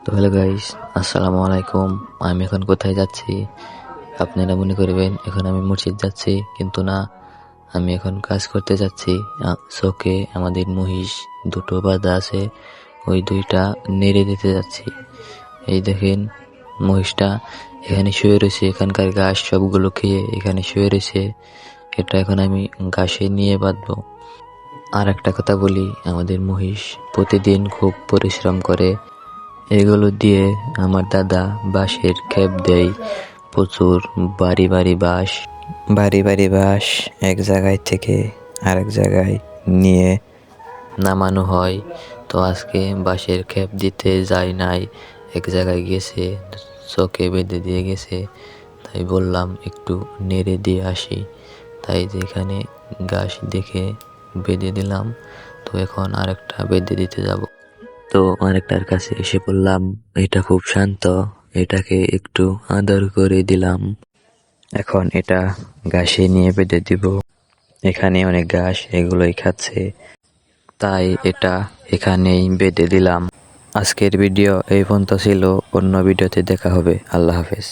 তো hello guys, আসসালামু আলাইকুম। আমি এখন কোথায় যাচ্ছি আপনারা মনে করবেন এখন আমি মসজিদ যাচ্ছি, কিন্তু না, আমি এখন কাজ করতে যাচ্ছি। চোখে আমাদের মহিষ দুটো বাঁধা আছে, ওই দুইটা নেড়ে দিতে যাচ্ছি। এই দেখেন মহিষটা এখানে শুয়ে রয়েছে, এখানকার ঘাস সবগুলো খেয়ে এখানে শুয়ে রয়েছে। এটা এখন আমি ঘাসে নিয়ে বাঁধবো। আর একটা কথা বলি, আমাদের মহিষ প্রতিদিন খুব পরিশ্রম করে। এগুলো দিয়ে আমার দাদা বাঁশের খেপ দেয়, প্রচুর বাড়ি বাড়ি বাঁশ এক জায়গায় থেকে আরেক জায়গায় নিয়ে নামানো হয়। তো আজকে বাঁশের খেপ দিতে যায় নাই, এক জায়গায় গেছে, চোখে বেঁধে দিয়ে গেছে। তাই বললাম একটু নেড়ে দিয়ে আসি, তাই যেখানে ঘাস দেখে বেঁধে দিলাম। তো এখন আরেকটা বেঁধে দিতে যাব। তো আরেকটার কাছে এসে বললাম, এটা খুব শান্ত, এটাকে একটু আদর করে দিলাম। এখন এটা ঘাসে নিয়ে বেঁধে দিব। এখানে অনেক ঘাস, এগুলোই খাচ্ছে, তাই এটা এখানেই বেঁধে দিলাম। আজকের ভিডিও এই পর্যন্ত ছিল, অন্য ভিডিওতে দেখা হবে। আল্লাহ হাফেজ।